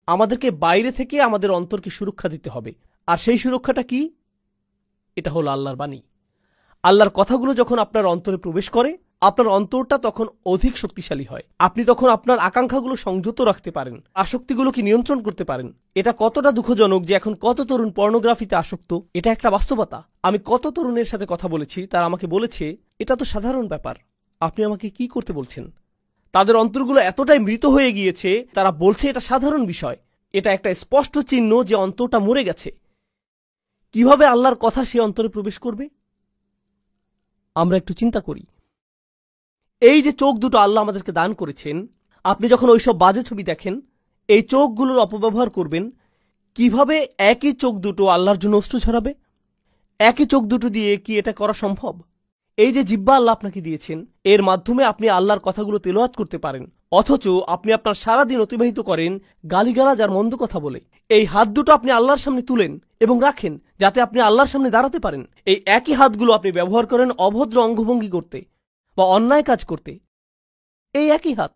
আমাদেরকে বাইরে থেকে আমাদের অন্তরকে সুরক্ষা দিতে হবে। আর সেই সুরক্ষাটা কি? এটা হলো আল্লাহর বাণী। আল্লাহর কথাগুলো যখন আপনার অন্তরে প্রবেশ করে, আপনার অন্তরটা তখন অধিক শক্তিশালী হয়। আপনি তখন আপনার আকাঙ্ক্ষাগুলো সংযত রাখতে পারেন, আসক্তিগুলোকে নিয়ন্ত্রণ করতে পারেন। এটা কতটা দুঃখজনক যে এখন কত তরুণ পর্নোগ্রাফিতে আসক্ত। এটা একটা বাস্তবতা। আমি কত তরুণের সাথে কথা বলেছি, তারা আমাকে বলেছে এটা তো সাধারণ ব্যাপার, আপনি আমাকে কি করতে বলছেন? তাদের অন্তরগুলো এতটাই মৃত হয়ে গিয়েছে, তারা বলছে এটা সাধারণ বিষয়। এটা একটা স্পষ্ট চিহ্ন যে অন্তরটা মরে গেছে। কিভাবে আল্লাহর কথা সে অন্তরে প্রবেশ করবে? আমরা একটু চিন্তা করি। এই যে চোখ দুটো আল্লাহ আমাদেরকে দান করেছেন, আপনি যখন ওইসব বাজে ছবি দেখেন, এই চোখগুলোর অপব্যবহার করবেন, কিভাবে একই চোখ দুটো আল্লাহর জন্য অশ্রু ঝরাবে? একই চোখ দুটো দিয়ে কি এটা করা সম্ভব? এই যে জিহ্বা আল্লাহ আপনাকে দিয়েছেন, এর মাধ্যমে আপনি আল্লাহর কথাগুলো তেলাওয়াত করতে পারেন, অথচ আপনি আপনার সারাদিন অতিবাহিত করেন গালিগালাজ আর মন্দ কথা বলে। এই হাত দুটো আপনি আল্লাহর সামনে তুলেন এবং রাখেন যাতে আপনি আল্লাহর সামনে দাঁড়াতে পারেন। এই একই হাতগুলো আপনি ব্যবহার করেন অভদ্র অঙ্গভঙ্গি করতে বা অন্যায় কাজ করতে। এই একই হাত।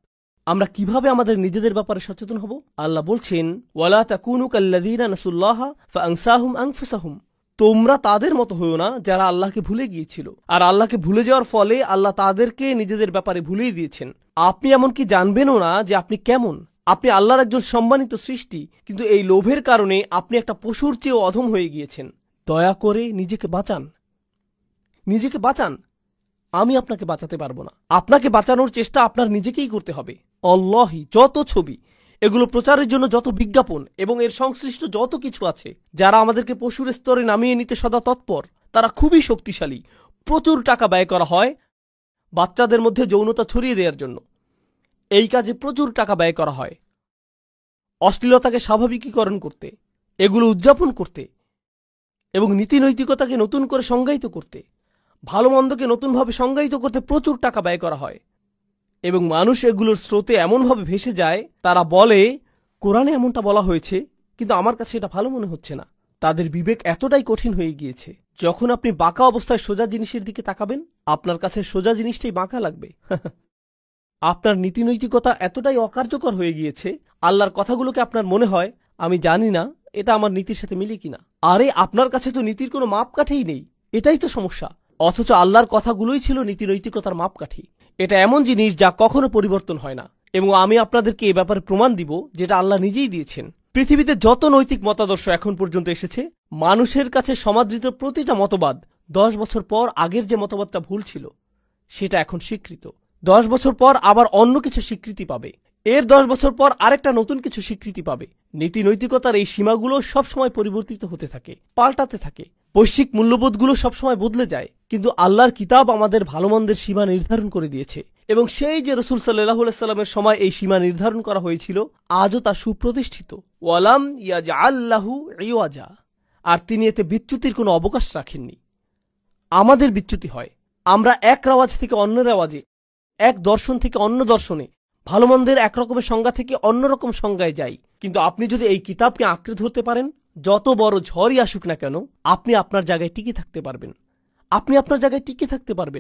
আমরা কিভাবে আমাদের নিজেদের ব্যাপারে সচেতন হব? আল্লাহ বলছেন, ওয়ালা তাকুনু কাল্লাযীনা নাসুল্লাহা ফাআনসাহুম আনফুসাহুম। তোমরা তাদের মতো হইও না যারা আল্লাহকে ভুলে গিয়েছিল, আর আল্লাহকে ভুলে যাওয়ার ফলে আল্লাহ তাদেরকে নিজেদের ব্যাপারে ভুলিয়ে দিয়েছেন। আপনি এমনকি জানবেনও না যে আপনি কেমন। আপনি আল্লাহর একজন সম্মানিত সৃষ্টি, কিন্তু এই লোভের কারণে আপনি একটা পশুর চেয়েও অধম হয়ে গিয়েছেন। দয়া করে নিজেকে বাঁচান, নিজেকে বাঁচান। আমি আপনাকে বাঁচাতে পারবো না। আপনাকে বাঁচানোর চেষ্টা আপনার নিজেকেই করতে হবে। অল্লাহি, যত ছবি, এগুলো প্রচারের জন্য যত বিজ্ঞাপন এবং এর সংশ্লিষ্ট যত কিছু আছে, যারা আমাদেরকে পশুর স্তরে নামিয়ে নিতে সদা তৎপর, তারা খুবই শক্তিশালী। প্রচুর টাকা ব্যয় করা হয় বাচ্চাদের মধ্যে যৌনতা ছড়িয়ে দেওয়ার জন্য। এই কাজে প্রচুর টাকা ব্যয় করা হয় অশ্লীলতাকে স্বাভাবিকীকরণ করতে, এগুলো উদযাপন করতে এবং নীতি নৈতিকতাকে নতুন করে সংজ্ঞায়িত করতে, ভালো মন্দকে নতুনভাবে সংজ্ঞায়িত করতে প্রচুর টাকা ব্যয় করা হয়। এবং মানুষ এগুলোর স্রোতে এমনভাবে ভেসে যায়, তারা বলে কোরআনে এমনটা বলা হয়েছে, কিন্তু আমার কাছে এটা ভালো মনে হচ্ছে না। তাদের বিবেক এতটাই কঠিন হয়ে গিয়েছে, যখন আপনি বাঁকা অবস্থায় সোজা জিনিসের দিকে তাকাবেন, আপনার কাছে সোজা জিনিসটাই বাঁকা লাগবে। আপনার নীতিনৈতিকতা এতটাই অকার্যকর হয়ে গিয়েছে, আল্লাহর কথাগুলোকে আপনার মনে হয় আমি জানি না এটা আমার নীতির সাথে মিলে কিনা। আরে আপনার কাছে তো নীতির কোনো মাপকাঠিই নেই, এটাই তো সমস্যা। অথচ আল্লাহর কথাগুলোই ছিল নীতিনৈতিকতার মাপকাঠি। এটা এমন জিনিস যা কখনো পরিবর্তন হয় না, এবং আমি আপনাদেরকে এ ব্যাপারে প্রমাণ দিব যেটা আল্লাহ নিজেই দিয়েছেন। পৃথিবীতে যত নৈতিক মতাদর্শ এখন পর্যন্ত এসেছে, মানুষের কাছে সমাদৃত প্রতিটা মতবাদ 10 বছর পর আগের যে মতবাদটা ভুল ছিল সেটা এখন স্বীকৃত। 10 বছর পর আবার অন্য কিছু স্বীকৃতি পাবে, এর 10 বছর পর আরেকটা নতুন কিছু স্বীকৃতি পাবে। নীতি নৈতিকতার এই সীমাগুলো সবসময় পরিবর্তিত হতে থাকে, পাল্টাতে থাকে। বৈশ্বিক মূল্যবোধগুলো সবসময় বদলে যায়, কিন্তু আল্লাহর কিতাব আমাদের ভালো মন্দের সীমা নির্ধারণ করে দিয়েছে, এবং সেই যে রাসূল সাল্লাল্লাহু আলাইহি সাল্লামের সময় এই সীমা নির্ধারণ করা হয়েছিল, আজও তা সুপ্রতিষ্ঠিত। ওয়ালাম ইয়াজআল লাহু ইওয়াজা। আর তিনি এতে বিচ্যুতির কোনো অবকাশ রাখেননি। আমাদের বিচ্যুতি হয়, আমরা এক রেওয়াজ থেকে অন্য রেওয়াজে, এক দর্শন থেকে অন্য দর্শনে, ভালো মন্দের একরকমের সংজ্ঞা থেকে অন্যরকম সংজ্ঞায় যাই। কিন্তু আপনি যদি এই কিতাবকে আঁকড়ে ধরতে পারেন, যত বড় ঝড়ই আসুক না কেন, আপনি আপনার জায়গায় টিকে থাকতে পারবেন। আপনি আপনার জায়গায় টিকে থাকতে পারবেন।